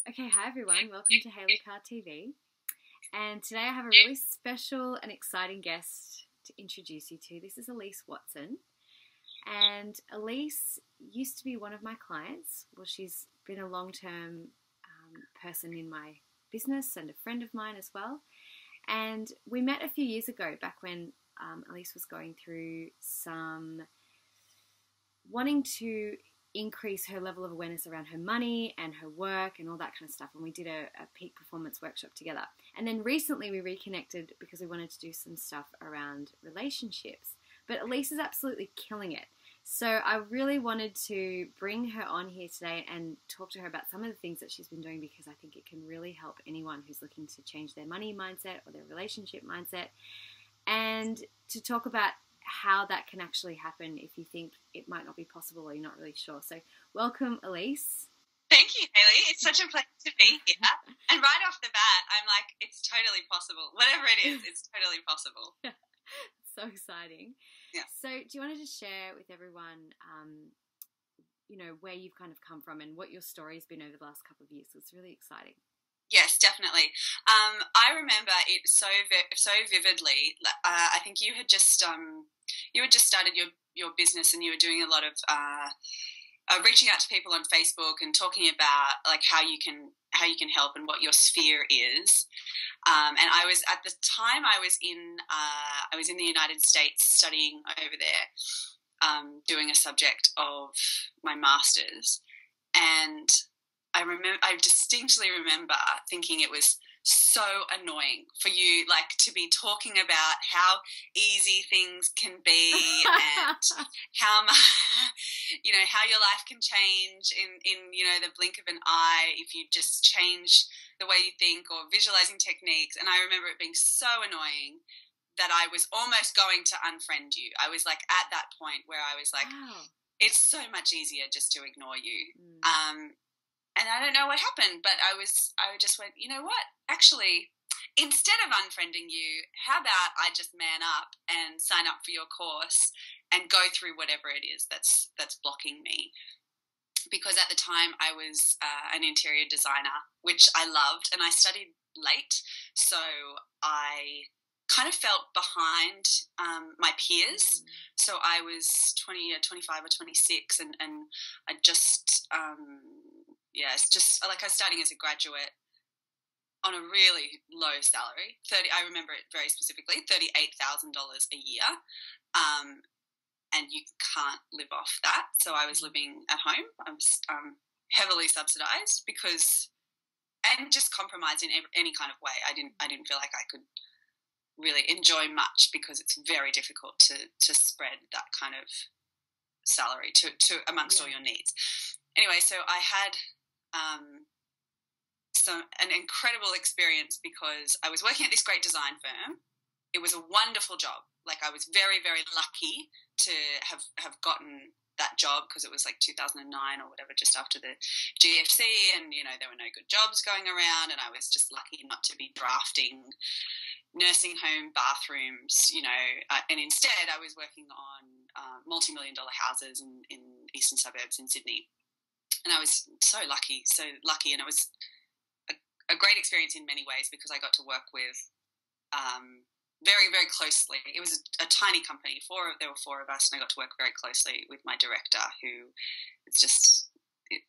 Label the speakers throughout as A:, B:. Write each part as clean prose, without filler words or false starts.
A: Okay, hi everyone. Welcome to Haley Car TV. And today I have a really special and exciting guest to introduce you to. This is Elise Watson. And Elise used to be one of my clients. Well, she's been a long-term person in my business and a friend of mine as well. And we met a few years ago, back when Elise was going through some wanting to increase her level of awareness around her money and her work and all that kind of stuff. And we did a peak performance workshop together. And then recently we reconnected because we wanted to do some stuff around relationships. But Elise is absolutely killing it. So I really wanted to bring her on here today and talk to her about some of the things that she's been doing, because I think it can really help anyone who's looking to change their money mindset or their relationship mindset, and to talk about how that can actually happen if you think it might not be possible or you're not really sure. So welcome, Elise.
B: Thank you, Haley. It's such a pleasure to be here. And right off the bat, I'm like, it's totally possible. Whatever it is, it's totally possible.
A: So exciting.
B: Yeah.
A: So do you want to just share with everyone, where you've kind of come from and what your story's been over the last couple of years? It's really exciting.
B: Yes, definitely. I remember it so vividly. I think you had just started your business, and you were doing a lot of reaching out to people on Facebook and talking about like how you can help and what your sphere is. And I was at the time I was in the United States studying over there, doing a subject of my master's, and I distinctly remember thinking it was so annoying for you, like, to be talking about how easy things can be and how how your life can change in the blink of an eye if you just change the way you think, or visualizing techniques. And I remember it being so annoying that I was almost going to unfriend you. I was like at that point where I was like, wow, it's so much easier just to ignore you. And I don't know what happened, but I just went, you know what? Actually, instead of unfriending you, how about I just man up and sign up for your course and go through whatever it is that's blocking me. Because at the time I was an interior designer, which I loved, and I studied late, so I kind of felt behind my peers. So I was 25 or 26, and I just it's just like I was starting as a graduate on a really low salary. I remember it very specifically, $38,000 a year. And you can't live off that. So I was living at home. I was heavily subsidized and just compromised in any kind of way. I didn't feel like I could really enjoy much, because it's very difficult to spread that kind of salary to amongst all your needs. Anyway, so I had an incredible experience, because I was working at this great design firm. It was a wonderful job. Like, I was very, very lucky to have gotten that job, because it was like 2009 or whatever, just after the GFC, and there were no good jobs going around, and I was just lucky not to be drafting nursing home bathrooms, and instead I was working on multi-million-dollar houses in eastern suburbs in Sydney. And I was so lucky, and it was a great experience in many ways, because I got to work with very, very closely. It was a tiny company. There were four of us, and I got to work very closely with my director, who is just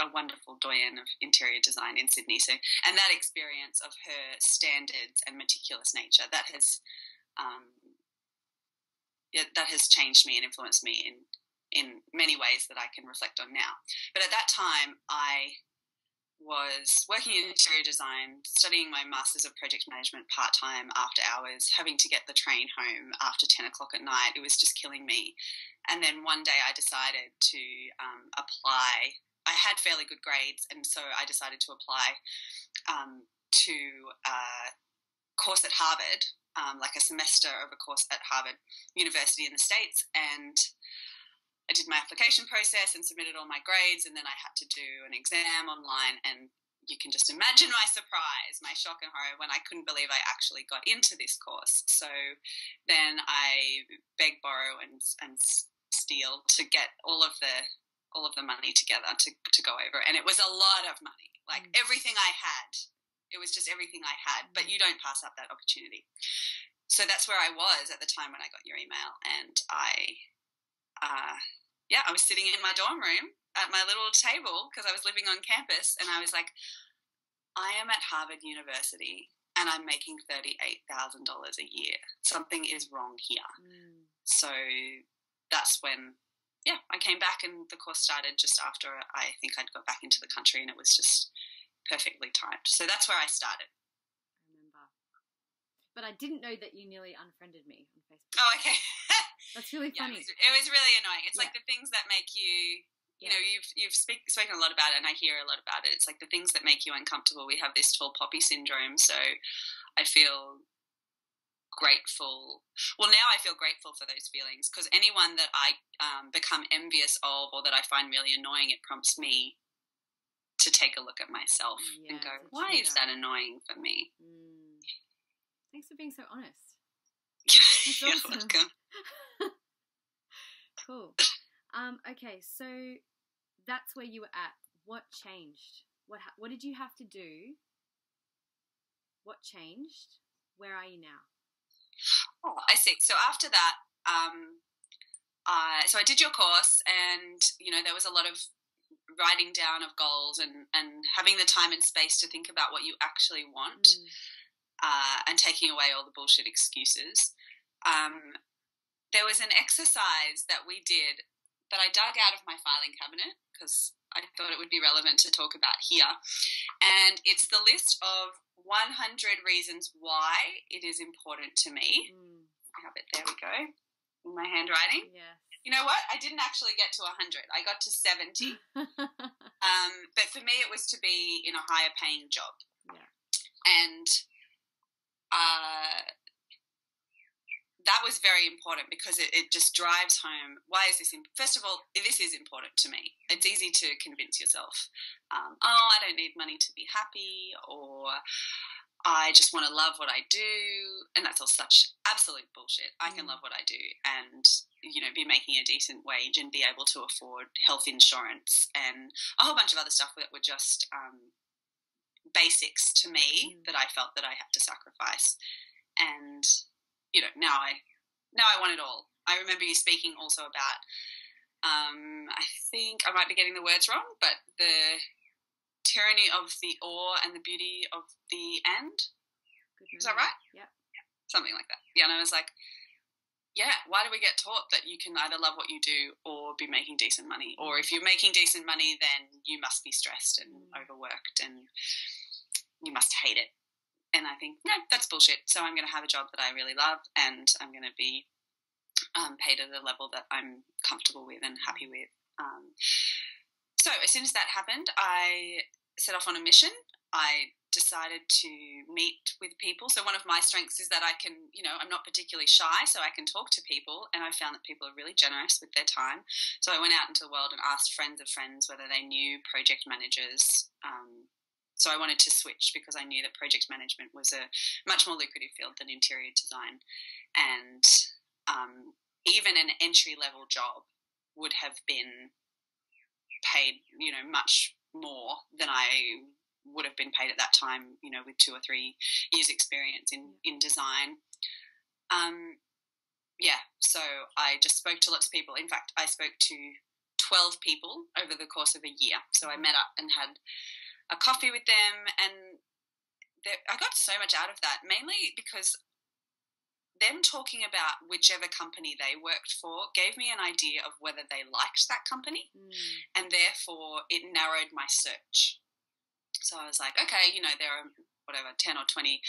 B: a wonderful doyen of interior design in Sydney. So, and that experience of her standards and meticulous nature, that has changed me and influenced me in many ways that I can reflect on now. But at that time, I was working in interior design, studying my Masters of Project Management part-time after hours, having to get the train home after 10 o'clock at night. It was just killing me. And then one day I decided to apply. I had fairly good grades, and so I decided to apply to a course at Harvard, like a semester of a course at Harvard University in the States. And I did my application process and submitted all my grades, and then I had to do an exam online, and you can just imagine my surprise, my shock and horror when I couldn't believe I actually got into this course. So then I beg, borrow and steal to get all of all of the money together to go over. And it was a lot of money, like everything I had. It was just everything I had, but you don't pass up that opportunity. So that's where I was at the time when I got your email. And I was sitting in my dorm room at my little table because I was living on campus, and I was like, I am at Harvard University and I'm making $38,000 a year. Something is wrong here. So that's when, I came back, and the course started just after I think I'd got back into the country, and it was just perfectly timed. So that's where I started.
A: I remember. But I didn't know that you nearly unfriended me on Facebook.
B: Oh, okay.
A: That's really funny.
B: It was really annoying. It's like the things that make you, you know, you've spoken a lot about it, and I hear a lot about it. It's like the things that make you uncomfortable. We have this tall poppy syndrome, so I feel grateful. Well, now I feel grateful for those feelings, because anyone that I become envious of or that I find really annoying, it prompts me to take a look at myself and go, why is that annoying for me?
A: Thanks for being so honest.
B: You're welcome.
A: Cool. Okay, so that's where you were at. What changed? What did you have to do? What changed? Where are you now?
B: Oh, I see. So after that, so I did your course, and there was a lot of writing down of goals and having the time and space to think about what you actually want, and taking away all the bullshit excuses. There was an exercise that we did that I dug out of my filing cabinet because I thought it would be relevant to talk about here. And it's the list of 100 reasons why it is important to me. I have it, there we go, in my handwriting.
A: Yeah.
B: You know what? I didn't actually get to 100. I got to 70. But for me, it was to be in a higher paying job.
A: Yeah.
B: And that was very important because it just drives home, why is this first of all, this is important to me. It's easy to convince yourself, I don't need money to be happy, or I just want to love what I do, and that's all such absolute bullshit. I can love what I do and be making a decent wage and be able to afford health insurance and a whole bunch of other stuff that were just basics to me that I felt that I had to sacrifice. And now I want it all. I remember you speaking also about, I think I might be getting the words wrong, but the tyranny of the or and the beauty of the and. Is that right?
A: Yeah.
B: Something like that. Yeah, and I was like, why do we get taught that you can either love what you do or be making decent money? Or if you're making decent money, then you must be stressed and overworked and you must hate it. And I think, no, that's bullshit. So I'm going to have a job that I really love, and I'm going to be paid at a level that I'm comfortable with and happy with. So as soon as that happened, I set off on a mission. I decided to meet with people. So one of my strengths is that I can, I'm not particularly shy, so I can talk to people, and I found that people are really generous with their time. So I went out into the world and asked friends of friends whether they knew project managers. So I wanted to switch because I knew that project management was a much more lucrative field than interior design. And even an entry-level job would have been paid, much more than I would have been paid at that time, with 2 or 3 years experience in design. So I just spoke to lots of people. In fact, I spoke to 12 people over the course of a year. So I met up and had a coffee with them, and I got so much out of that, mainly because them talking about whichever company they worked for gave me an idea of whether they liked that company, and therefore it narrowed my search. So I was like, okay, there are 10 or 20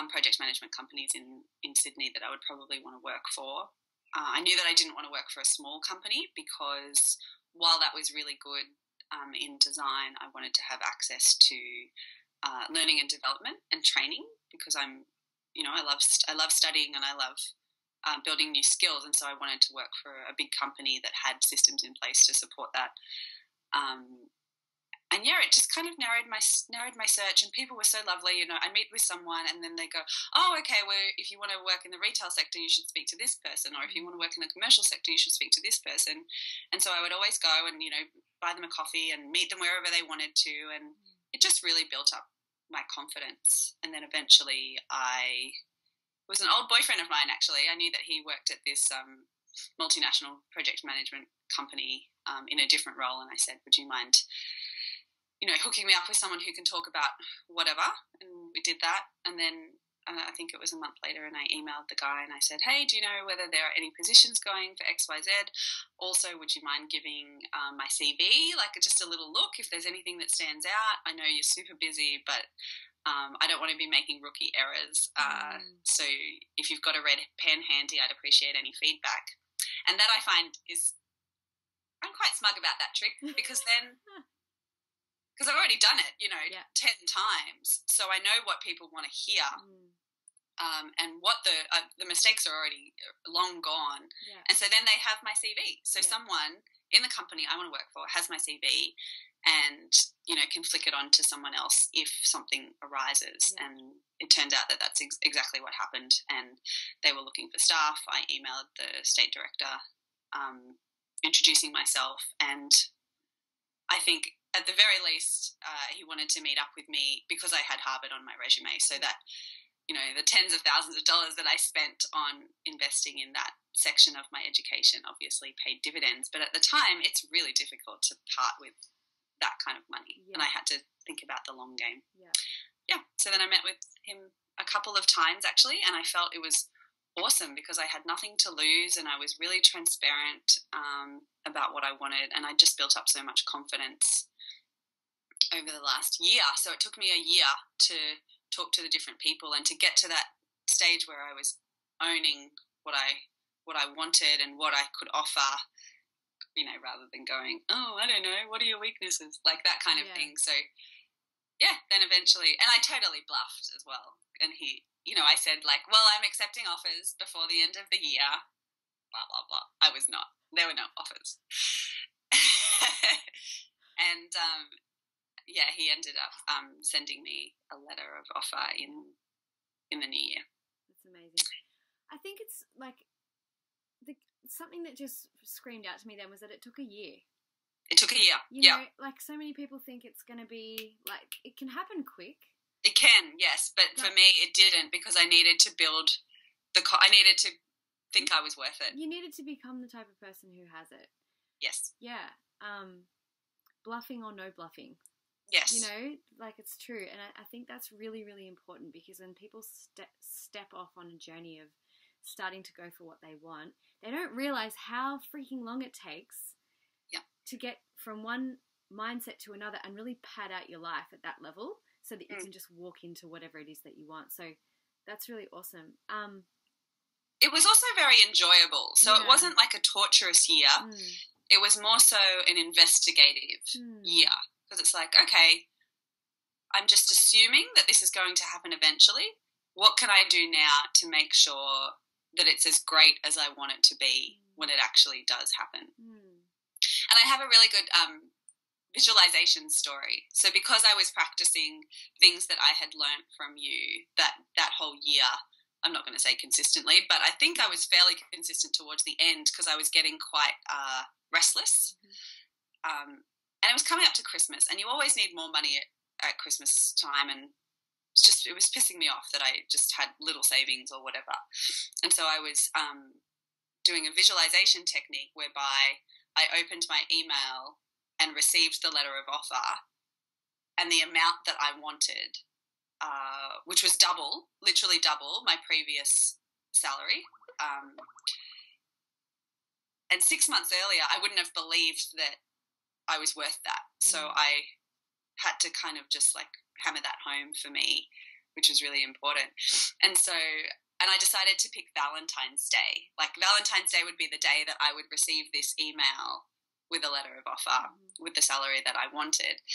B: project management companies in Sydney that I would probably want to work for. I knew that I didn't want to work for a small company because while that was really good in design, I wanted to have access to learning and development and training, because I love studying and I love building new skills, and so I wanted to work for a big company that had systems in place to support that. yeah, it just kind of narrowed my search, and people were so lovely. You know, I meet with someone, and then they go, "Oh, okay. Well, if you want to work in the retail sector, you should speak to this person, or if you want to work in the commercial sector, you should speak to this person." And so I would always go and, you know, buy them a coffee and meet them wherever they wanted to, and it just really built up my confidence. And then eventually, it was an old boyfriend of mine, actually. I knew that he worked at this multinational project management company in a different role, and I said, "Would you mind, you know, hooking me up with someone who can talk about whatever?" And we did that. And then I think it was a month later, and I emailed the guy and I said, "Hey, do you know whether there are any positions going for XYZ? Also, would you mind giving my CV, like just a little look, if there's anything that stands out? I know you're super busy, but I don't want to be making rookie errors. So if you've got a red pen handy, I'd appreciate any feedback." And that I find is, I'm quite smug about that trick, because I've already done it, you know, 10 times. So I know what people want to hear, and what the mistakes are already long gone. Yeah. And so then they have my CV. So someone in the company I want to work for has my CV and, you know, can flick it on to someone else if something arises. Yeah. And it turned out that that's exactly what happened. And they were looking for staff. I emailed the state director introducing myself, and I think at the very least, he wanted to meet up with me because I had Harvard on my resume, so that, you know, the tens of thousands of dollars that I spent on investing in that section of my education obviously paid dividends. But at the time, it's really difficult to part with that kind of money. Yeah. And I had to think about the long game. Yeah. So then I met with him a couple of times, actually, and I felt it was awesome because I had nothing to lose, and I was really transparent about what I wanted, and I just built up so much confidence over the last year. So it took me a year to talk to the different people and to get to that stage where I was owning what I wanted and what I could offer, you know, rather than going, "Oh, I don't know, what are your weaknesses?" like that kind of thing. So yeah, then eventually, and I totally bluffed as well. And he, you know, I said, like, "Well, I'm accepting offers before the end of the year, blah, blah, blah." I was not. There were no offers. And yeah, he ended up sending me a letter of offer in the new year.
A: That's amazing. I think it's like something that just screamed out to me then was that it took a year.
B: It took a year.
A: You know, like so many people think it's going to be like, it can happen quick.
B: It can, yes, but for me it didn't, because I needed to build I needed to think I was worth it.
A: You needed to become the type of person who has it.
B: Yes.
A: Yeah. Bluffing or no bluffing.
B: Yes.
A: You know, like it's true. And I think that's really, really important, because when people step off on a journey of starting to go for what they want, they don't realize how freaking long it takes to get from one mindset to another and really pad out your life at that level so that you can just walk into whatever it is that you want. So that's really awesome.
B: It was also very enjoyable. So it wasn't like a torturous year. It was more so an investigative year. Because it's like, okay, I'm just assuming that this is going to happen eventually. What can I do now to make sure that it's as great as I want it to be when it actually does happen? And I have a really good visualization story. So because I was practicing things that I had learnt from you that whole year, I'm not going to say consistently, but I think I was fairly consistent towards the end, because I was getting quite restless. And it was coming up to Christmas, and you always need more money at Christmas time, and it was pissing me off that I just had little savings or whatever. And so I was doing a visualization technique whereby I opened my email and received the letter of offer and the amount that I wanted, which was literally double my previous salary. And 6 months earlier, I wouldn't have believed that I was worth that. So I had to kind of just like hammer that home for me, which was really important. And I decided to pick Valentine's Day. Like Valentine's Day would be the day that I would receive this email with a letter of offer with the salary that I wanted.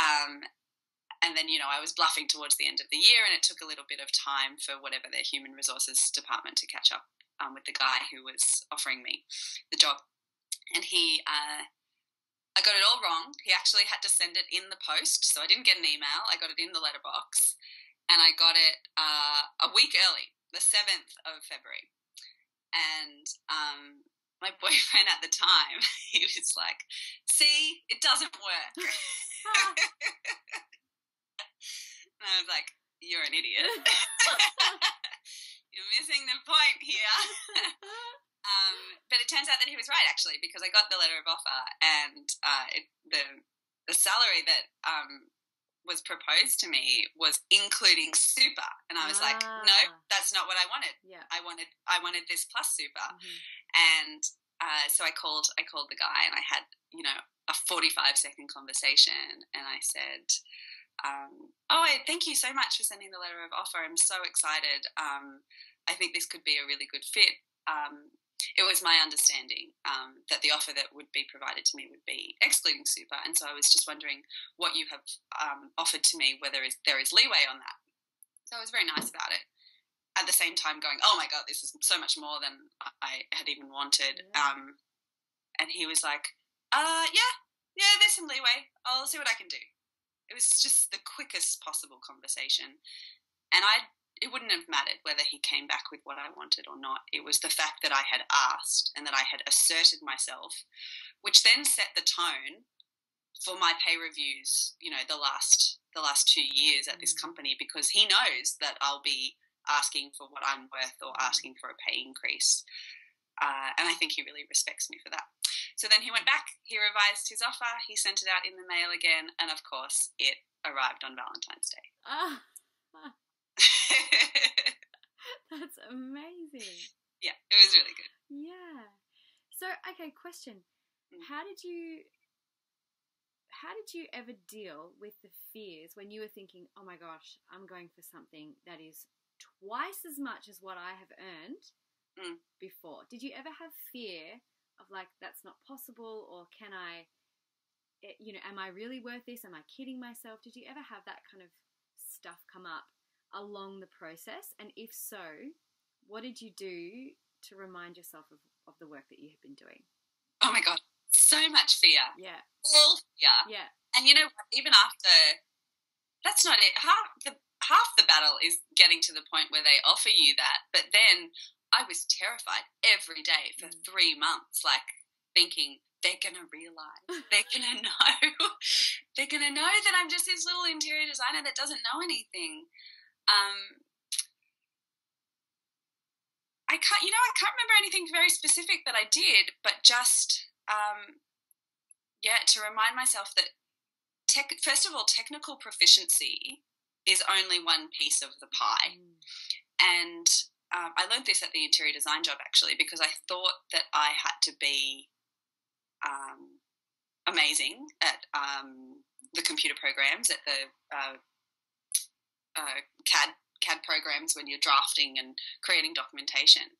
B: And then, you know, I was bluffing towards the end of the year, and it took a little bit of time for whatever their human resources department to catch up with the guy who was offering me the job. And I got it all wrong. He He actually had to send it in the post, so I didn't get an email. I got it in the letterbox, and I got it a week early, the 7th of February. And my boyfriend at the time, he was like, "See, it doesn't work." And I was like, "You're an idiot. You're missing the point here." But it turns out that he was right, actually, because I got the letter of offer, and the salary that was proposed to me was including super, and I was like, "No, that's not what I wanted.
A: Yeah.
B: I wanted this plus super."
A: Mm-hmm.
B: And so I called the guy, and I had a 45-second conversation, and I said, thank you so much for sending the letter of offer. I'm so excited. I think this could be a really good fit. It was my understanding that the offer that would be provided to me would be excluding super, and so I was just wondering what you have offered to me, whether there is leeway on that. So I was very nice about it. At the same time going, "Oh my God, this is so much more than I had even wanted." Yeah. And he was like, yeah, there's some leeway. I'll see what I can do. It was just the quickest possible conversation. And it wouldn't have mattered whether he came back with what I wanted or not. It was the fact that I had asked and that I had asserted myself, which then set the tone for my pay reviews, the last 2 years at this company, because he knows that I'll be asking for what I'm worth or asking for a pay increase. And I think he really respects me for that. So then he went back, he revised his offer, he sent it out in the mail again, and of course it arrived on Valentine's Day.
A: That's amazing.
B: Yeah, it was really good.
A: Yeah. So, okay, question. How did you ever deal with the fears when you were thinking, "Oh my gosh, I'm going for something that is twice as much as what I have earned before"? Did you ever have fear of that's not possible, or can I, am I really worth this? Am I kidding myself? Did you ever have that kind of stuff come up along the process? And if so, what did you do to remind yourself of the work that you have been doing?
B: Oh my God, so much fear.
A: Yeah.
B: All fear.
A: Yeah.
B: And you know what, even after, that's not it. Half the battle is getting to the point where they offer you that. But then I was terrified every day for 3 months, thinking, they're going to realise, they're going to know, they're going to know that I'm just this little interior designer that doesn't know anything. I can't remember anything very specific that I did, but just, to remind myself that, first of all, technical proficiency is only one piece of the pie. And I learned this at the interior design job, actually, because I thought that I had to be amazing at the computer programs, at the CAD programs when you're drafting and creating documentation.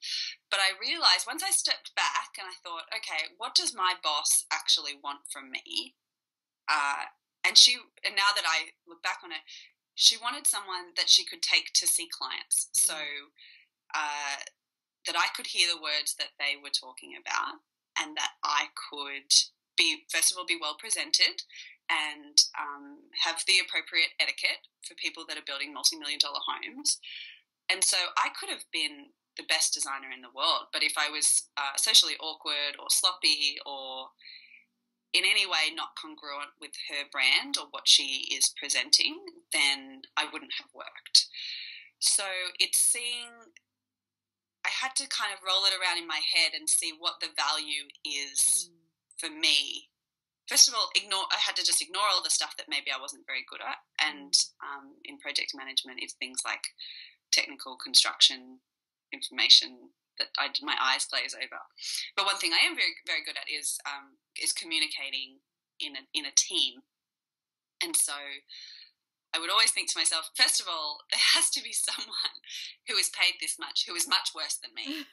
B: But I realised once I stepped back and I thought, okay, what does my boss actually want from me? And now that I look back on it, she wanted someone that she could take to see clients. So that I could hear the words that they were talking about, and that I could first of all, be well presented and have the appropriate etiquette for people that are building multi-million-dollar homes. And so I could have been the best designer in the world, but if I was socially awkward or sloppy or in any way not congruent with her brand or what she is presenting, then I wouldn't have worked. So I had to kind of roll it around in my head and see what the value is for me. First of all, I had to just ignore all the stuff that maybe I wasn't very good at. And in project management, it's things like technical construction information that my eyes glaze over. But one thing I am very, very good at is communicating in a team. And so I would always think to myself, first of all, there has to be someone who is paid this much, who is much worse than me.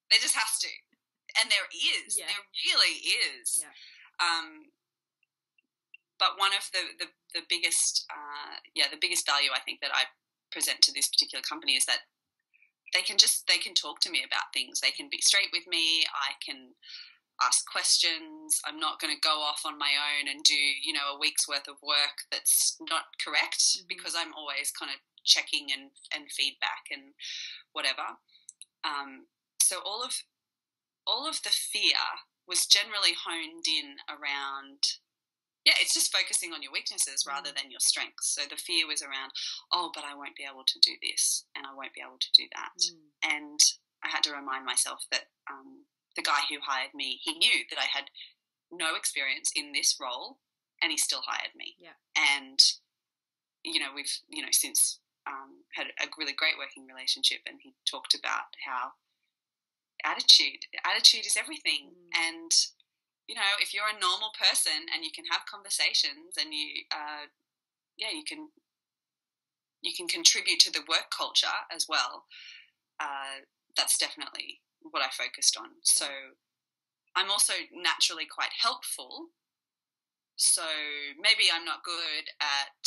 B: There just has to. And there is. Yeah. There really is. Yeah. But one of the biggest the biggest value I think that I present to this particular company is that they can talk to me about things. They can be straight with me. I can ask questions. I'm not going to go off on my own and do, a week's worth of work that's not correct, because I'm always kind of checking and feedback and whatever. So all of the fear was generally honed in around, it's just focusing on your weaknesses rather than your strengths. So the fear was around, but I won't be able to do this and I won't be able to do that. And I had to remind myself that the guy who hired me, he knew that I had no experience in this role, and he still hired me. Yeah. And, we've, since had a really great working relationship, and he talked about how attitude is everything. And, if you're a normal person and you can have conversations and you can contribute to the work culture as well, that's definitely what I focused on. So I'm also naturally quite helpful. So maybe I'm not good at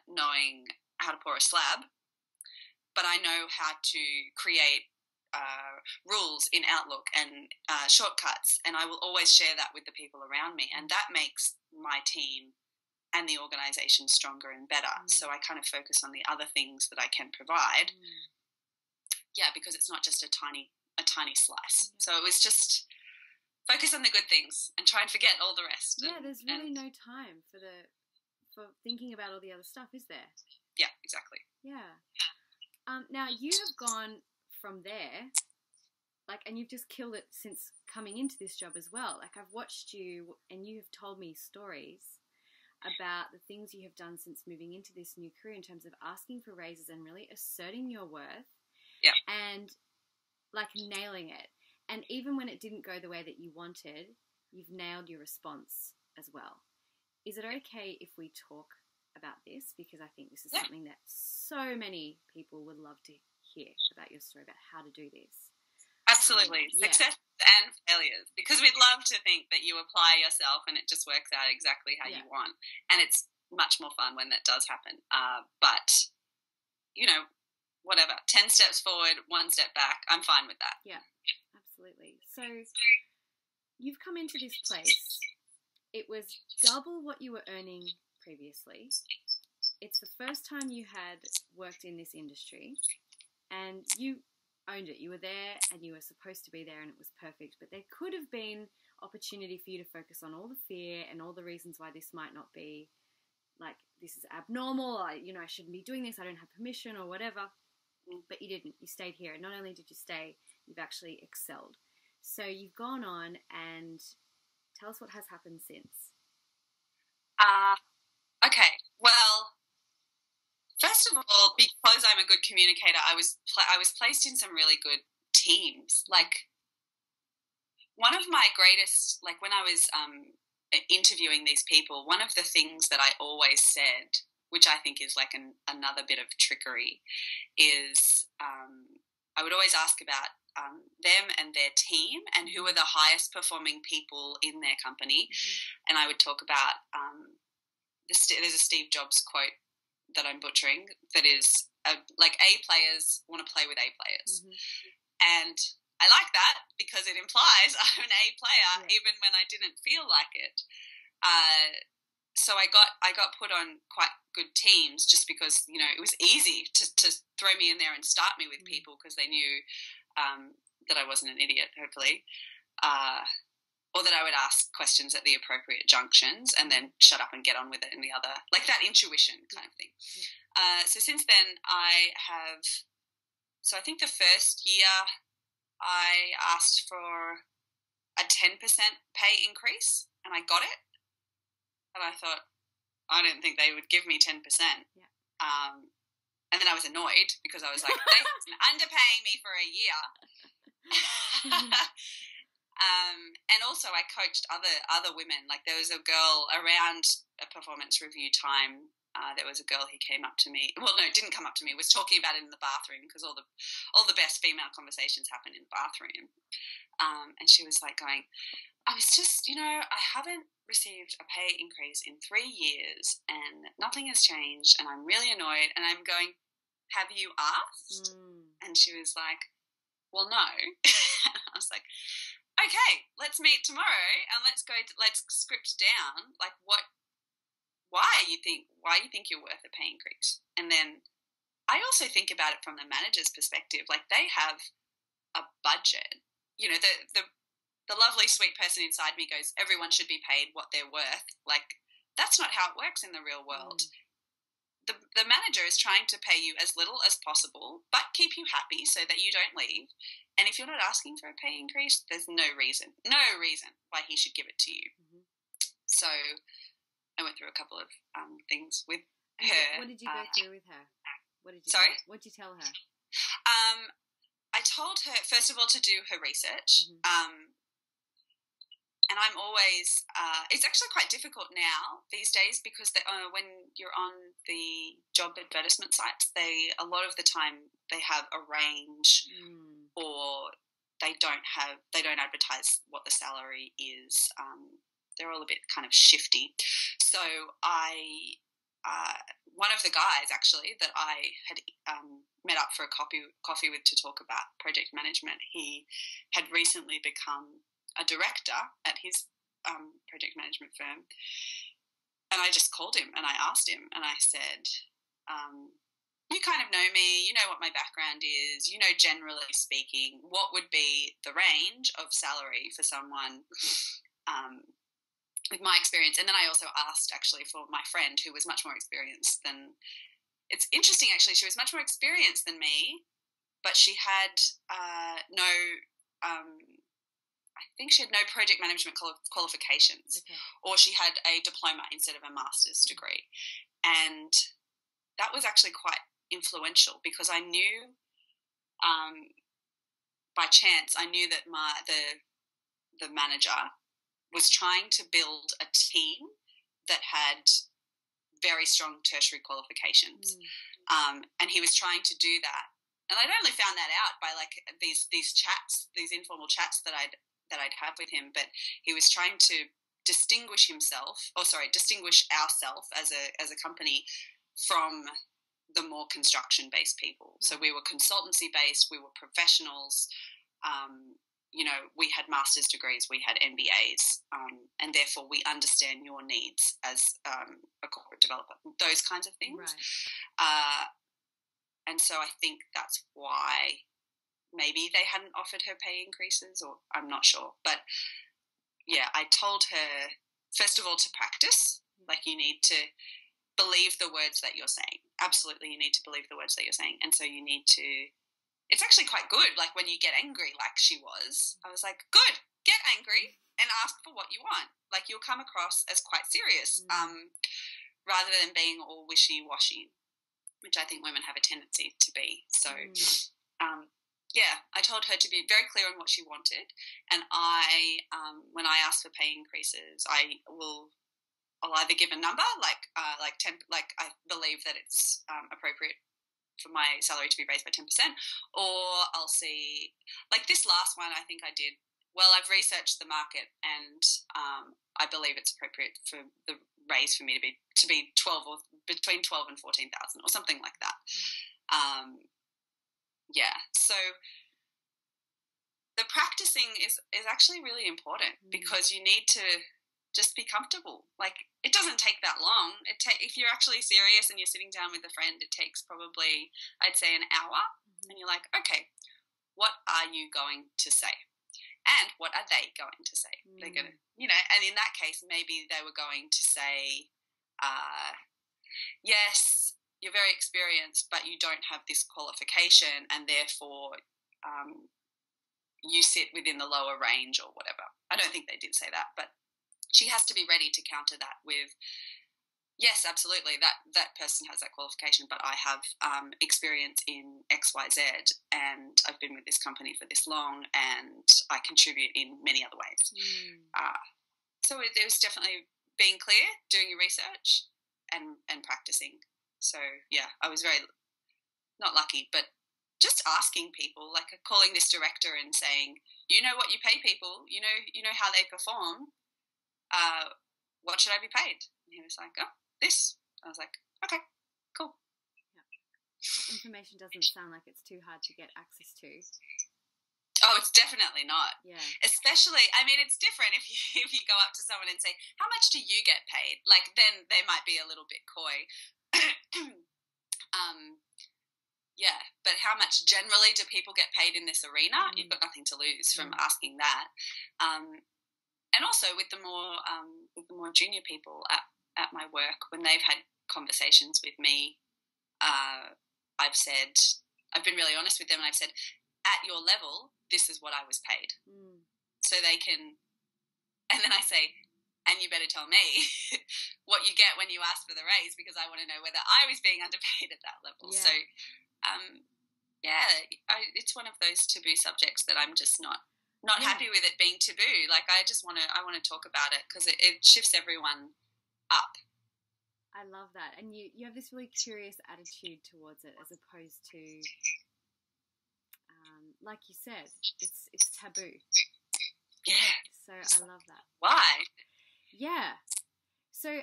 B: knowing how to pour a slab, but I know how to create rules in Outlook and shortcuts, and I will always share that with the people around me, and that makes my team and the organisation stronger and better. So I kind of focus on the other things that I can provide. Because it's not just a tiny slice. So it was just focus on the good things and try and forget all the rest.
A: There's really no time for thinking about all the other stuff, is there?
B: Yeah, exactly.
A: Yeah. Now you have gone from there, and you've just killed it since coming into this job as well. I've watched you, and you have told me stories about the things you have done since moving into this new career in terms of asking for raises and really asserting your worth.
B: Yeah.
A: And nailing it. And even when it didn't go the way that you wanted, you've nailed your response as well. Is it okay if we talk about this? Because I think this is something that so many people would love to hear about your story, about how to do this.
B: Absolutely. Success and failures. Because we'd love to think that you apply yourself and it just works out exactly how you want. And it's much more fun when that does happen. But, whatever, 10 steps forward, 1 step back, I'm fine with that.
A: Yeah, absolutely. So you've come into this place. It was double what you were earning previously. It's the first time you had worked in this industry, and you owned it. You were there and you were supposed to be there, and it was perfect. But there could have been opportunity for you to focus on all the fear and all the reasons why this might not be, this is abnormal, I shouldn't be doing this, I don't have permission or whatever. But you didn't. You stayed here. And not only did you stay, you've actually excelled. So you've gone on, and tell us what has happened since.
B: Okay. Well, first of all, because I'm a good communicator, I was placed in some really good teams. One of my greatest, when I was interviewing these people, one of the things that I always said, which I think is another bit of trickery, is I would always ask about them and their team and who are the highest performing people in their company. And I would talk about there's a Steve Jobs quote that I'm butchering that is A players want to play with A players. And I like that because it implies I'm an A player even when I didn't feel like it. So I got put on quite good teams just because, it was easy to throw me in there and start me with people because they knew that I wasn't an idiot, hopefully, or that I would ask questions at the appropriate junctions and then shut up and get on with it in the other, that intuition kind of thing. So since then I think the first year I asked for a 10% pay increase and I got it. And I thought, I didn't think they would give me 10%.
A: Yeah.
B: And then I was annoyed because I was like, they've been underpaying me for a year. And also I coached other women. There was a girl around a performance review time. There was a girl who came up to me. Well, no, didn't come up to me. Was talking about it in the bathroom because all the best female conversations happen in the bathroom. And she was going, I was just, I haven't received a pay increase in 3 years and nothing has changed and I'm really annoyed. And I'm going, have you asked? And she was like, well, no. I was like, okay, let's meet tomorrow and let's script down like why you think you're worth a pay increase. And then I also think about it from the manager's perspective. Like, they have a budget. You know, the lovely sweet person inside me goes, everyone should be paid what they're worth. Like, that's not how it works in the real world. The manager is trying to pay you as little as possible, but keep you happy so that you don't leave. And if you're not asking for a pay increase, there's no reason why he should give it to you. Mm-hmm. So I went through a couple of things with her.
A: What did you go through with her? What did you What did you tell her?
B: I told her, first of all, to do her research. Mm-hmm. And I'm always, it's actually quite difficult now these days because when you're on the job advertisement sites, a lot of the time they have a range or they don't advertise what the salary is. They're all a bit kind of shifty. So one of the guys actually that I had met up for a coffee with to talk about project management, he had recently become a director at his project management firm, and I just called him and I asked him and I said, you kind of know me, you know what my background is, you know, generally speaking, what would be the range of salary for someone with my experience? And then I also asked actually for my friend who was much more experienced than, it's interesting actually, she was much more experienced than me, but she had I think she had no project management qualifications, or she had a diploma instead of a master's degree. And that was actually quite influential because I knew, by chance, I knew that the manager was trying to build a team that had very strong tertiary qualifications. And he was trying to do that. And I'd only found that out by like these chats, these informal chats that I'd have with him, but he was trying to distinguish ourselves as a company from the more construction-based people. So we were consultancy-based, we were professionals, you know, we had master's degrees, we had MBAs, and therefore we understand your needs as a corporate developer, those kinds of things. Right. And so I think that's why maybe they hadn't offered her pay increases, or I'm not sure. But yeah, I told her, first of all, to practice. Like, you need to believe the words that you're saying. Absolutely, you need to believe the words that you're saying. And so you need to, it's actually quite good. Like, when you get angry, like she was, I was like, good, get angry and ask for what you want. Like, you'll come across as quite serious, rather than being all wishy-washy, which I think women have a tendency to be. So, yeah, I told her to be very clear on what she wanted, and when I ask for pay increases, I'll either give a number like I believe that it's appropriate for my salary to be raised by 10%, or I'll see, like this last one I think I did, well, I've researched the market and I believe it's appropriate for the raise for me to be 12 or between 12 and 14,000 or something like that. Yeah, so the practicing is actually really important because you need to just be comfortable. Like, it doesn't take that long. If you're actually serious and you're sitting down with a friend, it takes probably, I'd say, an hour. And you're like, okay, what are you going to say? And what are they going to say? They're going to, you know, and in that case, maybe they were going to say, yes, you're very experienced, but you don't have this qualification, and therefore you sit within the lower range or whatever. I don't think they did say that, but she has to be ready to counter that with, yes, absolutely, that person has that qualification, but I have experience in XYZ, and I've been with this company for this long, and I contribute in many other ways. So it was definitely being clear, doing your research, and practicing. So yeah, I was very, not lucky, but just asking people, like calling this director and saying, you know what you pay people, you know how they perform. What should I be paid? And he was like, oh, this. I was like, okay, cool.
A: Yeah. Information doesn't sound like it's too hard to get access to.
B: Oh, it's definitely not.
A: Yeah.
B: Especially, I mean, it's different if you go up to someone and say, "How much do you get paid?" Like, then they might be a little bit coy. Yeah, but how much generally do people get paid in this arena? You've got nothing to lose from asking that. And also with the more junior people at my work, when they've had conversations with me, I've been really honest with them, and I've said, at your level, this is what I was paid. So they can, and then I say, and you better tell me what you get when you ask for the raise, because I want to know whether I was being underpaid at that level. Yeah. So, it's one of those taboo subjects that I'm just not happy with it being taboo. Like, I want to talk about it, because it shifts everyone up.
A: I love that. And you have this really curious attitude towards it, as opposed to, like you said, it's taboo.
B: Yeah.
A: So I love that.
B: Why?
A: Yeah. So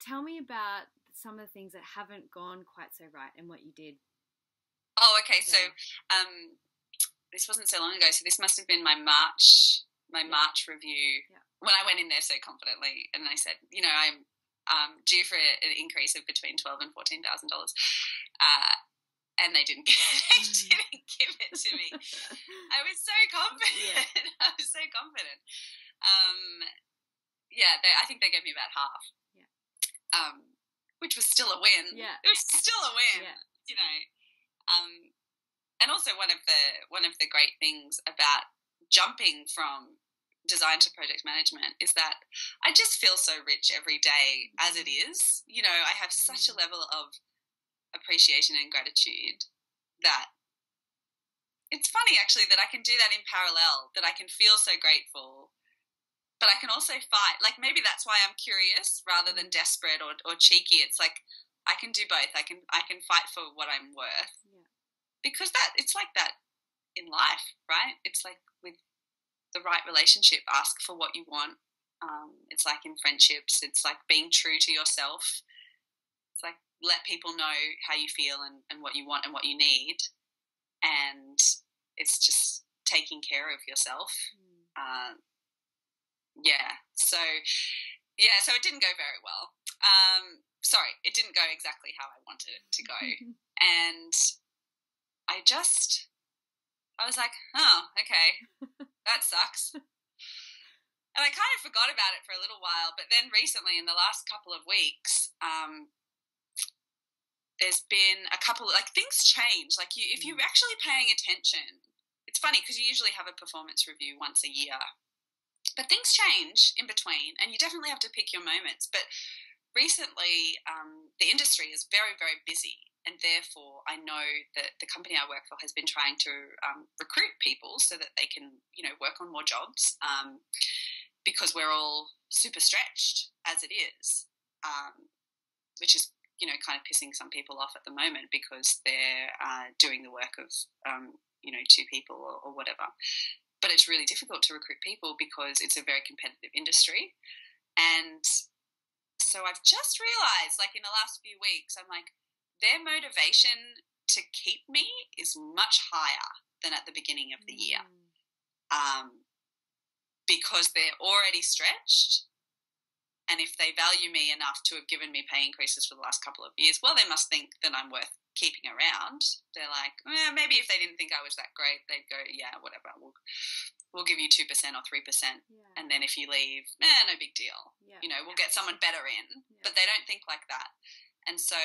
A: tell me about some of the things that haven't gone quite so right and what you did.
B: Oh, okay. Yeah. So this wasn't so long ago. So this must have been my March review, when I went in there so confidently, and I said, I'm due for an increase of between $12,000 and $14,000, and they didn't give it to me. I was so confident. Yeah. I was so confident. I think they gave me about half. Yeah. Which was still a win. Yeah. It was still a win. Yeah. And also one of the great things about jumping from design to project management is that I just feel so rich every day as it is. I have such a level of appreciation and gratitude that it's funny, actually, that I can do that in parallel, that I can feel so grateful, but I can also fight. Like, maybe that's why I'm curious rather than desperate or cheeky. It's like I can do both. I can fight for what I'm worth, because it's like that in life, right? It's like with the right relationship, ask for what you want. It's like in friendships, it's like being true to yourself. It's like, let people know how you feel and what you want and what you need. And it's just taking care of yourself. So it didn't go very well. It didn't go exactly how I wanted it to go. And I was like, oh, okay, that sucks. And I kind of forgot about it for a little while. But then recently, in the last couple of weeks, there's been a couple, things change. Like, if you're actually paying attention, it's funny because you usually have a performance review once a year, but things change in between, and you definitely have to pick your moments. But recently, the industry is very, very busy, and therefore I know that the company I work for has been trying to recruit people so that they can, work on more jobs, because we're all super stretched as it is, which is, kind of pissing some people off at the moment because they're doing the work of, 2 people or whatever. But it's really difficult to recruit people because it's a very competitive industry. And so I've just realised, in the last few weeks, I'm like, their motivation to keep me is much higher than at the beginning of the year, because they're already stretched. And if they value me enough to have given me pay increases for the last couple of years, well, they must think that I'm worth keeping around. They're like, maybe if they didn't think I was that great, they'd go, yeah, whatever, we'll give you 2% or 3%. Yeah. And then if you leave, no big deal. Yeah. We'll get someone better in. Yeah. But they don't think like that. And so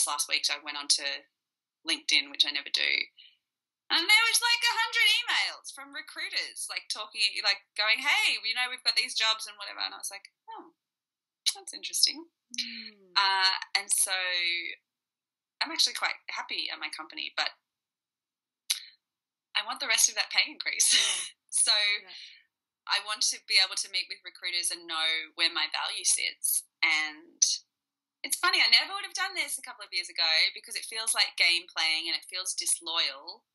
B: last week, I went onto LinkedIn, which I never do. And there was 100 emails from recruiters, talking, going, hey, we've got these jobs and whatever. And I was like, oh, that's interesting. And so I'm actually quite happy at my company, but I want the rest of that pay increase. So I want to be able to meet with recruiters and know where my value sits. And it's funny, I never would have done this a couple of years ago because it feels like game playing and it feels disloyal.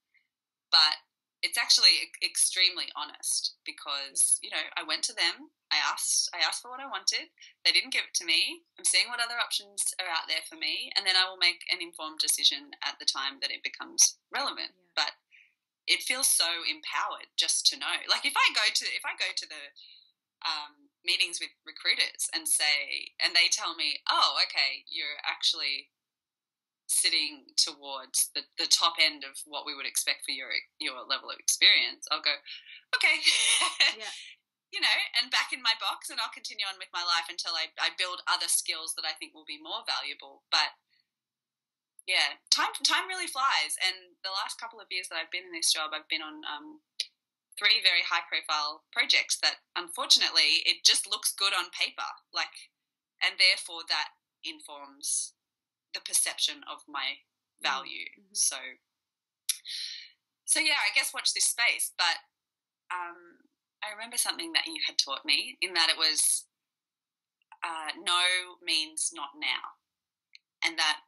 B: But it's actually extremely honest because, I went to them, I asked for what I wanted, they didn't give it to me, I'm seeing what other options are out there for me, and then I will make an informed decision at the time that it becomes relevant. Yeah. But it feels so empowered just to know. Like if I go to the meetings with recruiters and they tell me, oh, okay, you're actually sitting towards the top end of what we would expect for your level of experience, I'll go, okay,
A: yeah.
B: you know, and back in my box, and I'll continue on with my life until I build other skills that I think will be more valuable. But yeah, time really flies. And the last couple of years that I've been in this job, I've been on 3 very high-profile projects that, unfortunately, it just looks good on paper. And therefore that informs the perception of my value. Mm-hmm. So yeah, I guess watch this space. But I remember something that you had taught me, in that it was no means not now, and that.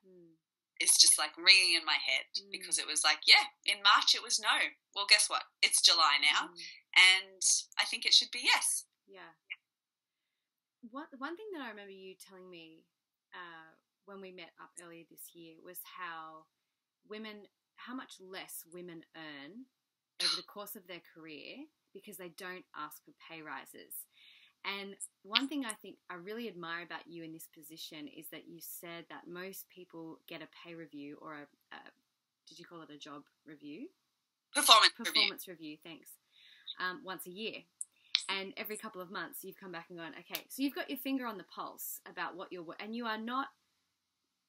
B: It's just like ringing in my head, because it was like, yeah, in March it was no. Well, guess what? It's July now, and I think it should be yes.
A: Yeah. One thing that I remember you telling me when we met up earlier this year was how much less women earn over the course of their career because they don't ask for pay rises. And one thing I think I really admire about you in this position is that you said that most people get a pay review, or did you call it a job review?
B: Performance
A: review, thanks. Once a year. And every couple of months you've come back and gone, okay, so you've got your finger on the pulse about what and you are not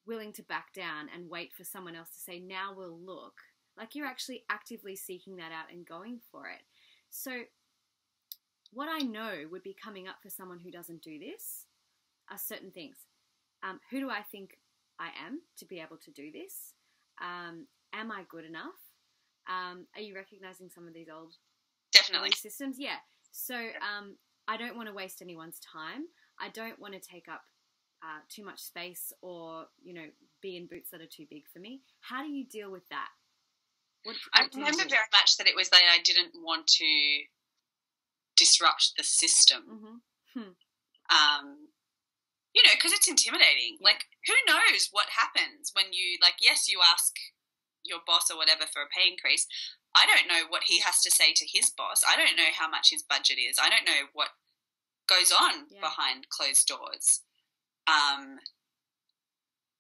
A: willing to back down and wait for someone else to say, now we'll look. Like, you're actually actively seeking that out and going for it. So what I know would be coming up for someone who doesn't do this are certain things. Who do I think I am to be able to do this? Am I good enough? Are you recognizing some of these old
B: Definitely
A: systems? Yeah. So I don't want to waste anyone's time. I don't want to take up too much space, or, be in boots that are too big for me. How do you deal with that?
B: I remember very much that it was that I didn't want to disrupt the system.
A: Mm-hmm.
B: Because it's intimidating.
A: Yeah.
B: Like, who knows what happens when you, yes, you ask your boss or whatever for a pay increase. I don't know what he has to say to his boss. I don't know how much his budget is. I don't know what goes on behind closed doors.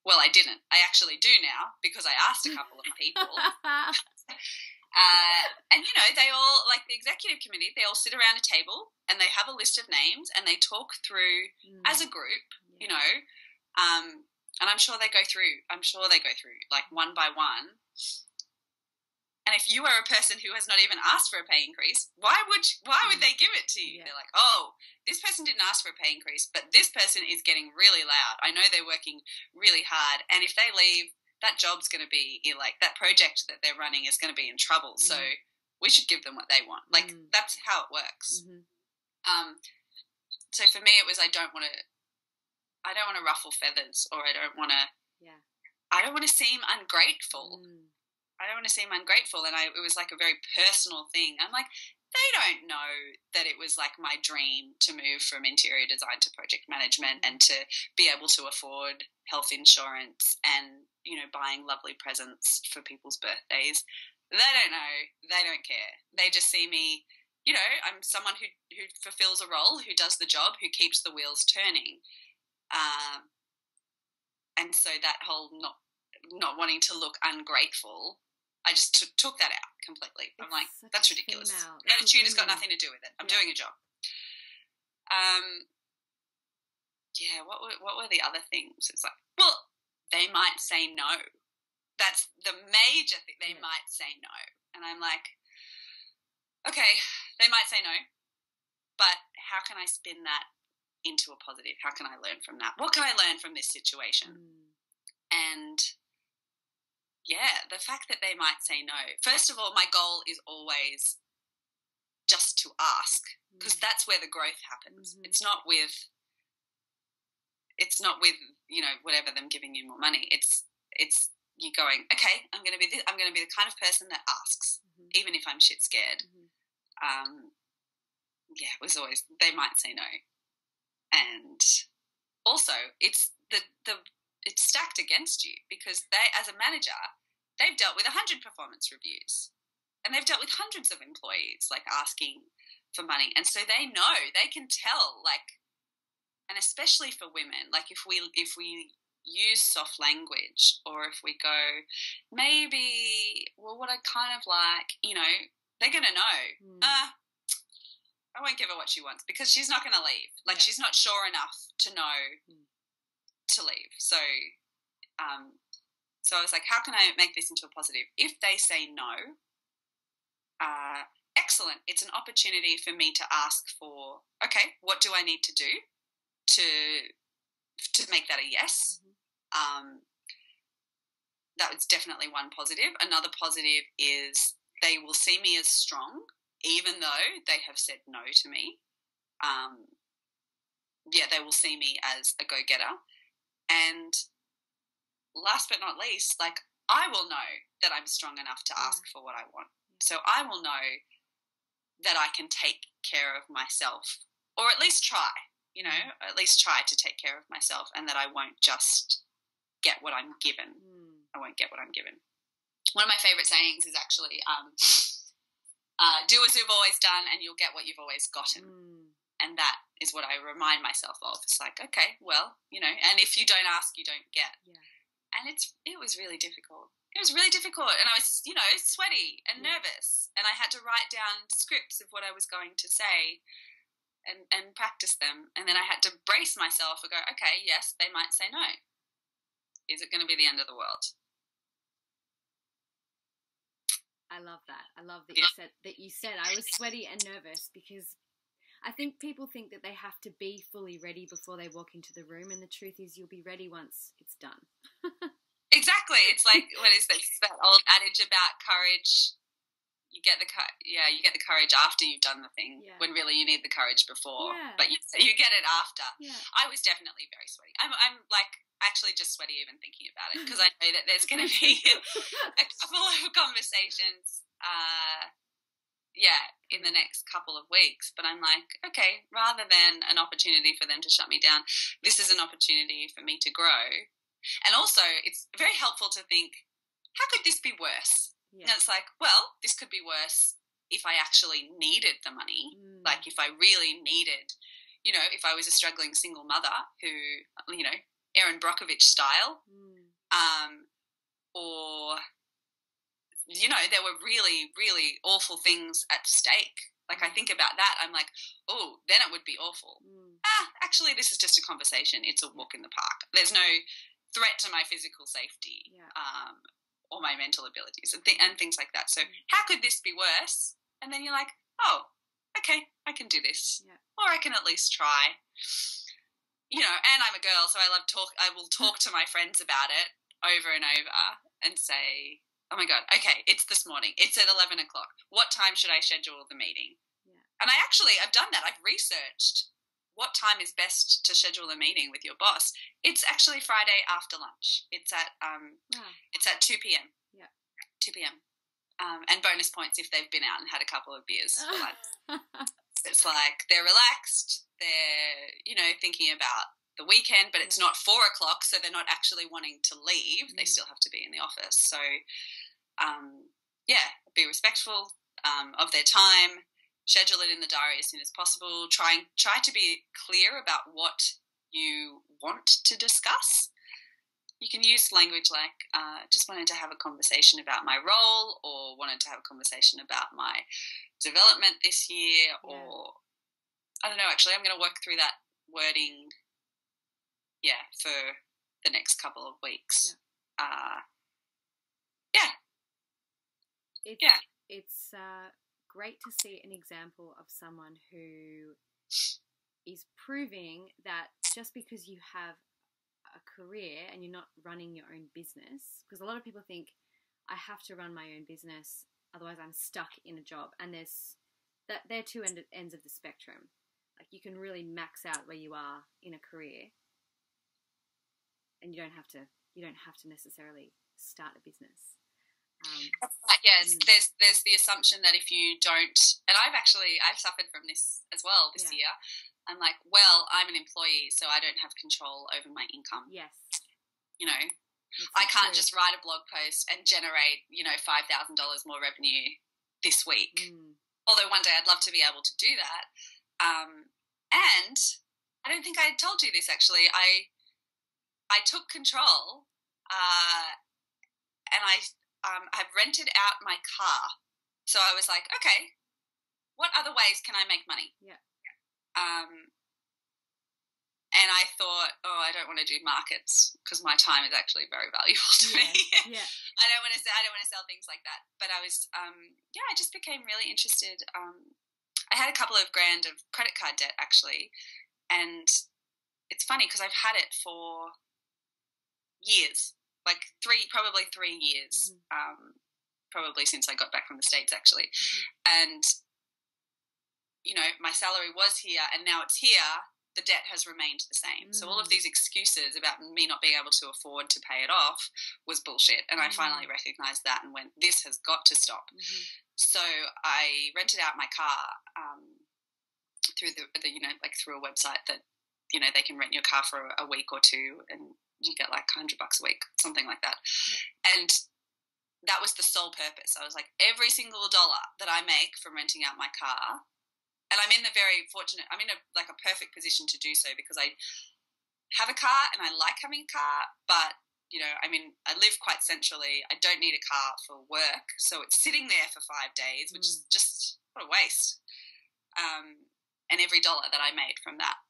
B: Well, I didn't. I actually do now, because I asked a couple of people. And, they all, the executive committee, they all sit around a table and they have a list of names and they talk through as a group, and I'm sure they go through, one by one. And if you are a person who has not even asked for a pay increase, why would they give it to you? Yeah. They're like, oh, this person didn't ask for a pay increase, but this person is getting really loud. I know they're working really hard. And if they leave, that job's going to be, that project that they're running is going to be in trouble. So we should give them what they want. That's how it works. Mm-hmm. So for me, it was, I don't want to ruffle feathers, or I don't want to seem ungrateful. I don't want to seem ungrateful. And it was a very personal thing. I'm like, they don't know that it was my dream to move from interior design to project management, and to be able to afford health insurance and, buying lovely presents for people's birthdays. They don't know. They don't care. They just see me, I'm someone who fulfills a role, who does the job, who keeps the wheels turning. And so that whole not wanting to look ungrateful, I just took that out completely. I'm like, that's ridiculous. Attitude has got nothing to do with it. I'm doing a job. What were the other things? It's well, they might say no. That's the major thing. They might say no. And I'm like, okay, they might say no, but how can I spin that into a positive? How can I learn from that? What can I learn from this situation? And the fact that they might say no. First of all, my goal is always just to ask, because that's where the growth happens. It's not with whatever them giving you more money. It's you going, okay, I'm going to be the kind of person that asks, even if I'm shit scared. It was always, they might say no. And also it's it's stacked against you, because they, as a manager, they've dealt with 100 performance reviews, and they've dealt with hundreds of employees like asking for money, and so they can tell, like, and especially for women, like if we use soft language, or if we go, maybe, well, what I kind of like, they're gonna know. I won't give her what she wants because she's not gonna leave. Like, she's not sure enough to know to leave. So I was like, how can I make this into a positive? If they say no, excellent. It's an opportunity for me to ask for, okay, what do I need to do to make that a yes? That was definitely one positive. Another positive is they will see me as strong, even though they have said no to me. They will see me as a go-getter. And last but not least, like, I will know that I'm strong enough to ask for what I want. So I will know that I can take care of myself, or at least try, at least try to take care of myself, and that I won't just get what I'm given. I won't get what I'm given. One of my favourite sayings is actually, do as you've always done and you'll get what you've always gotten. And that is what I remind myself of. It's like, okay, well, and if you don't ask, you don't get. Yeah. And it was really difficult. It was really difficult. And I was, sweaty and nervous. And I had to write down scripts of what I was going to say and practice them. And then I had to brace myself and go, okay, yes, they might say no. Is it going to be the end of the world?
A: I love that. I love that you said I was sweaty and nervous, because I think people think that they have to be fully ready before they walk into the room, and the truth is you'll be ready once it's done.
B: Exactly. It's like, what is this? That old adage about courage. You get the courage after you've done the thing, when really you need the courage before. Yeah. But you get it after. Yeah. I was definitely very sweaty. I'm like actually just sweaty even thinking about it, because I know that there's going to be a couple of conversations in the next couple of weeks. But I'm like, okay, rather than an opportunity for them to shut me down, this is an opportunity for me to grow. And also, it's very helpful to think, how could this be worse? Yeah. And it's like, well, this could be worse if I actually needed the money. Like, if I really needed, if I was a struggling single mother who, Erin Brockovich style, or, there were really, really awful things at stake. Like, I think about that, I'm like, oh, then it would be awful. Actually, this is just a conversation. It's a walk in the park. There's no threat to my physical safety or my mental abilities and things like that. So how could this be worse? And then you're like, oh, okay, I can do this. Yeah. Or I can at least try. And I'm a girl, so I will talk to my friends about it over and over and say, oh my God, okay, it's this morning. It's at 11 o'clock. What time should I schedule the meeting? Yeah. And I've done that. I've researched what time is best to schedule a meeting with your boss. It's actually Friday after lunch. It's at 2 p.m. Yeah. 2 p.m. And bonus points if they've been out and had a couple of beers for lunch. It's like they're relaxed. They're, thinking about the weekend, but it's not 4 o'clock, so they're not actually wanting to leave. They still have to be in the office. So, be respectful of their time. Schedule it in the diary as soon as possible. Try to be clear about what you want to discuss. You can use language like, just wanted to have a conversation about my role, or wanted to have a conversation about my development this year, or I don't know, actually I'm going to work through that wording, for the next couple of weeks.
A: It's great to see an example of someone who is proving that just because you have a career and you're not running your own business, because a lot of people think I have to run my own business, otherwise I'm stuck in a job. And they're two ends of the spectrum. Like, you can really max out where you are in a career, and you don't have to necessarily start a business.
B: Yes, there's the assumption that if you don't, and I've suffered from this as well this year. I'm like, well, I'm an employee, so I don't have control over my income. Yes. I can't just write a blog post and generate, $5,000 more revenue this week. Although one day I'd love to be able to do that. And I don't think I told you this actually. I took control and I've rented out my car. So I was like, okay, what other ways can I make money?
A: Yeah.
B: And I thought, I don't want to do markets because my time is actually very valuable to me.
A: Yeah.
B: I don't want to sell things like that. But I was, I just became really interested. I had a couple of grand of credit card debt actually, and it's funny because I've had it for years, like probably 3 years, probably since I got back from the States actually. And, my salary was here and now it's here. The debt has remained the same. So all of these excuses about me not being able to afford to pay it off was bullshit. And I finally recognized that and went, this has got to stop. So I rented out my car through through a website that, they can rent your car for a week or two and you get like $100 a week, something like that. And that was the sole purpose. I was like, every single dollar that I make from renting out my car, and I'm in a perfect position to do so because I have a car and I like having a car, but, I live quite centrally. I don't need a car for work. So it's sitting there for 5 days, which is just, what a waste. And every dollar that I made from that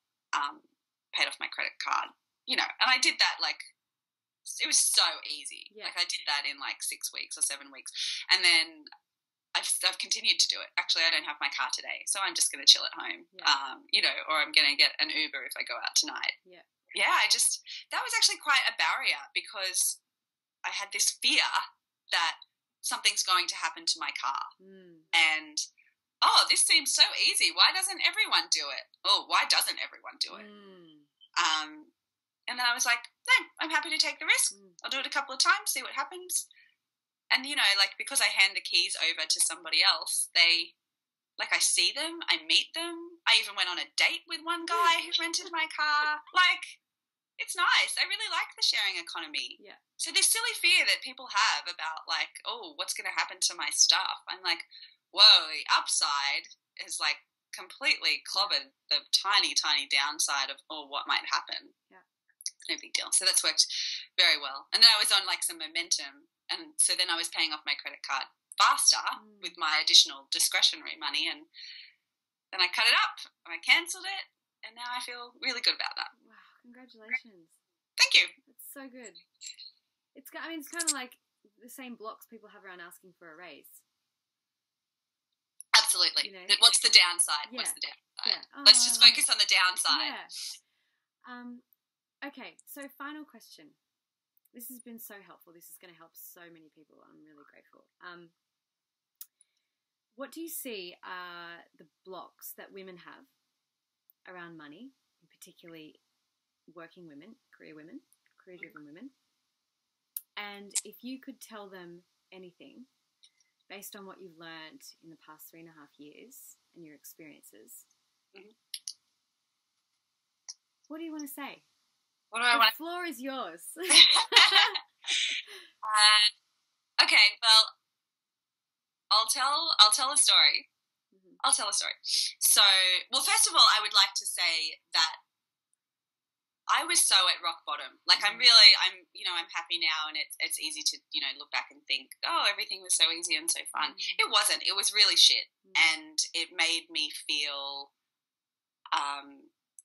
B: paid off my credit card, and I did that it was so easy. Yeah. Like I did that in 6 weeks or 7 weeks. And then I've continued to do it. Actually, I don't have my car today, so I'm just going to chill at home, or I'm going to get an Uber if I go out tonight. Yeah, that was actually quite a barrier because I had this fear that something's going to happen to my car. And, this seems so easy. Why doesn't everyone do it? Why doesn't everyone do it? And then I was like, no, I'm happy to take the risk. I'll do it a couple of times, see what happens. And, because I hand the keys over to somebody else, I see them, I meet them. I even went on a date with one guy who rented my car. It's nice. I really like the sharing economy. Yeah. So this silly fear that people have about, what's going to happen to my stuff? I'm like, whoa, the upside is, completely clobbered the tiny, tiny downside of, what might happen. Yeah. It's no big deal. So that's worked very well. And then I was on, some momentum. And so then I was paying off my credit card faster with my additional discretionary money. And then I cut it up and I cancelled it. And now I feel really good about that.
A: Wow, congratulations.
B: Thank you.
A: It's so good. It's kind of like the same blocks people have around asking for a raise.
B: Absolutely. What's the downside? Yeah. What's the downside? Yeah. Let's just focus on the downside.
A: Yeah. Okay, so final question. This has been so helpful. This is going to help so many people. I'm really grateful. What do you see are the blocks that women have around money, particularly working women, career-driven women? And if you could tell them anything based on what you've learned in the past 3.5 years and your experiences, what do you want to say?
B: What do I want?
A: The floor is yours.
B: Okay, well, I'll tell a story. I'll tell a story. So, first of all, I would like to say that I was so at rock bottom. I'm happy now, and it's easy to look back and think, everything was so easy and so fun. It wasn't. It was really shit, and it made me feel.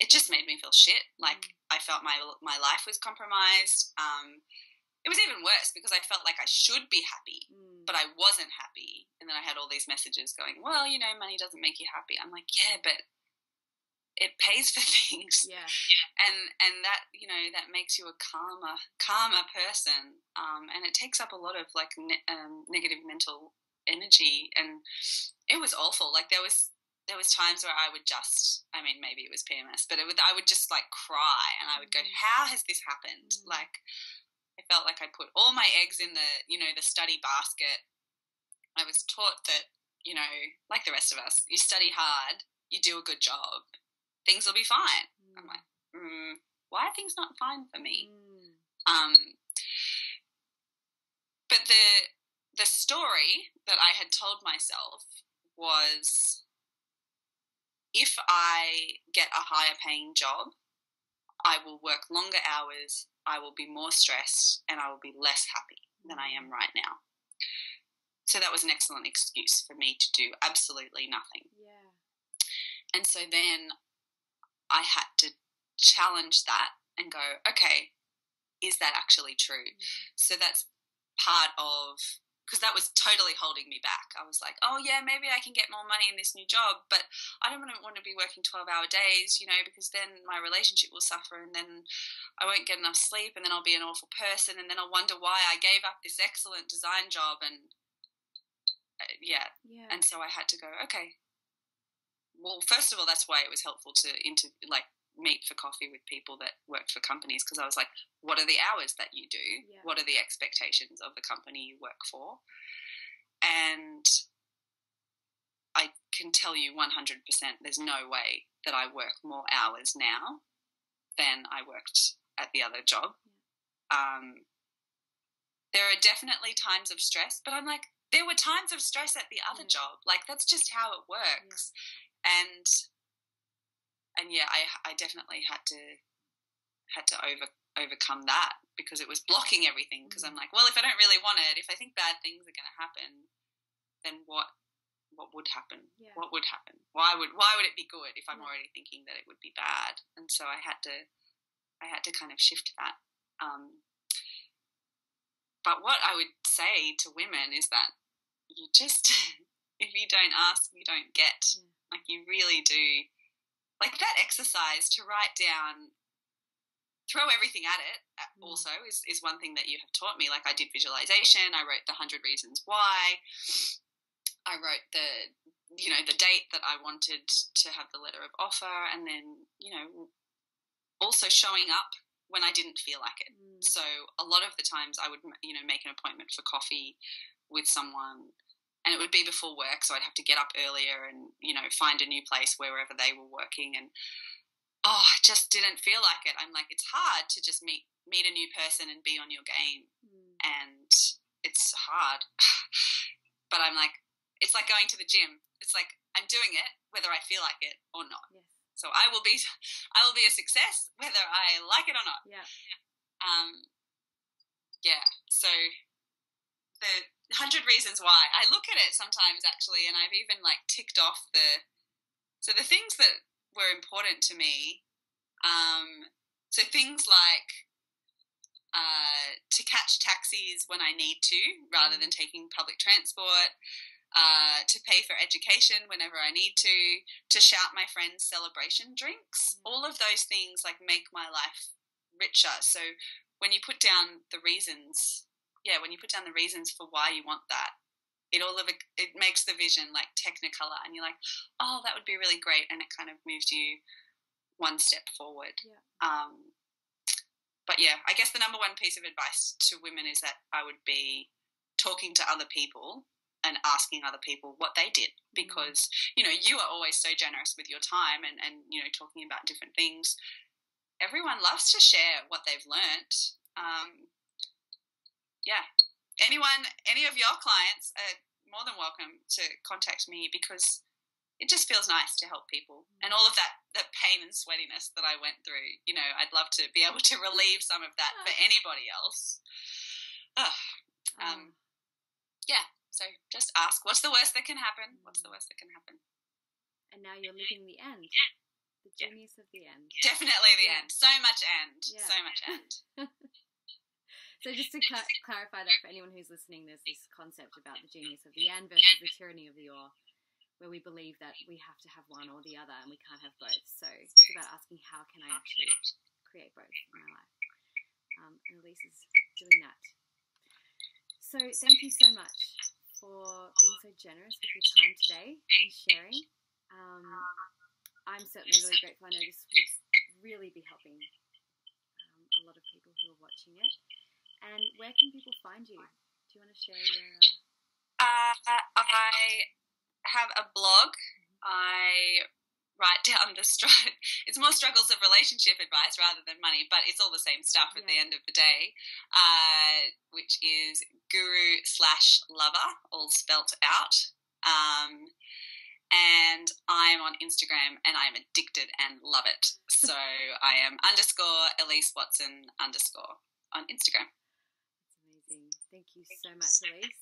B: It just made me feel shit. I felt my life was compromised. It was even worse because I felt like I should be happy, but I wasn't happy. And then I had all these messages going, well, money doesn't make you happy. I'm like, yeah, but it pays for things. Yeah. And that, that makes you a calmer person. And it takes up a lot of negative mental energy. And it was awful. There was times where I would just, maybe it was PMS, but I would just cry and I would go, how has this happened? I felt like I put all my eggs in the study basket. I was taught that, like the rest of us, you study hard, you do a good job, things will be fine. I'm like, why are things not fine for me? But the the story that I had told myself was, if I get a higher paying job, I will work longer hours, I will be more stressed, and I will be less happy than I am right now. So that was an excellent excuse for me to do absolutely nothing.
A: Yeah.
B: And so then I had to challenge that and go, okay, is that actually true? So that's part of, because that was totally holding me back. I was like, oh yeah, maybe I can get more money in this new job, but I don't want to be working 12-hour days, because then my relationship will suffer, and then I won't get enough sleep, and then I'll be an awful person, and then I'll wonder why I gave up this excellent design job. And yeah. And so I had to go, okay, well, first of all, that's why it was helpful to meet for coffee with people that worked for companies, because I was like, what are the hours that you do? Yeah. What are the expectations of the company you work for? And I can tell you 100% there's no way that I work more hours now than I worked at the other job. There are definitely times of stress, but I'm like, there were times of stress at the other job. Like, that's just how it works. And yeah, I definitely had to overcome that, because it was blocking everything. Because I'm like, well, if I don't really want it, if I think bad things are going to happen, then what would happen? Yeah. What would happen? Why would it be good if I'm already thinking that it would be bad? And so I had to kind of shift that. But what I would say to women is that you just, if you don't ask, you don't get. Like, you really do. Like, that exercise to write down, throw everything at it also is one thing that you have taught me. Like, I did visualization, I wrote the 100 reasons why, I wrote the date that I wanted to have the letter of offer, and then, also showing up when I didn't feel like it. So a lot of the times I would, make an appointment for coffee with someone, and it would be before work, so I'd have to get up earlier and, find a new place wherever they were working, and I just didn't feel like it. I'm like, it's hard to just meet a new person and be on your game, and it's hard. But I'm like, it's like going to the gym. It's like, I'm doing it whether I feel like it or not. Yes. So I will be a success whether I like it or not.
A: Yeah.
B: So the 100 reasons why, I look at it sometimes actually, and I've even ticked off the things that were important to me. So things like to catch taxis when I need to rather than taking public transport, to pay for education whenever I need to shout my friends' celebration drinks. All of those things make my life richer. So when you put down the reasons, for why you want that, it makes the vision technicolor, and you're like, oh, that would be really great, and it kind of moves you one step forward. But yeah, I guess the number one piece of advice to women is that I would be talking to other people and asking other people what they did, because you are always so generous with your time and talking about different things. Everyone loves to share what they've learnt. Any of your clients are more than welcome to contact me, because it just feels nice to help people. And all of that pain and sweatiness that I went through, I'd love to be able to relieve some of that for anybody else. So just ask, what's the worst that can happen? What's the worst that can happen?
A: And now you're living the end. The genius of the end.
B: Definitely the end. So much end. Yeah. So much end.
A: So just to clarify that for anyone who's listening, there's this concept about the genius of the and versus the tyranny of the or, where we believe that we have to have one or the other and we can't have both. So it's about asking, how can I actually create both in my life? And Elise is doing that. So thank you so much for being so generous with your time today and sharing. I'm certainly really grateful. I know this would really be helping a lot of people who are watching it. And where can people find you? Do you want to share your...
B: I have a blog. I write down it's more struggles of relationship advice rather than money, but it's all the same stuff at the end of the day, which is guru/lover, all spelt out. And I'm on Instagram and I'm addicted and love it. So I am _Elise Watson _ on Instagram.
A: That's amazing. Thank you so much, Elise.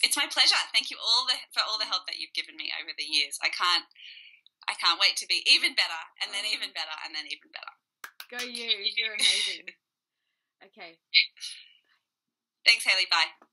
B: It's my pleasure. Thank you for all the help that you've given me over the years. I can't wait to be even better, and then even better, and then even better.
A: Go you. You're amazing. Okay.
B: Thanks, Hayley. Bye.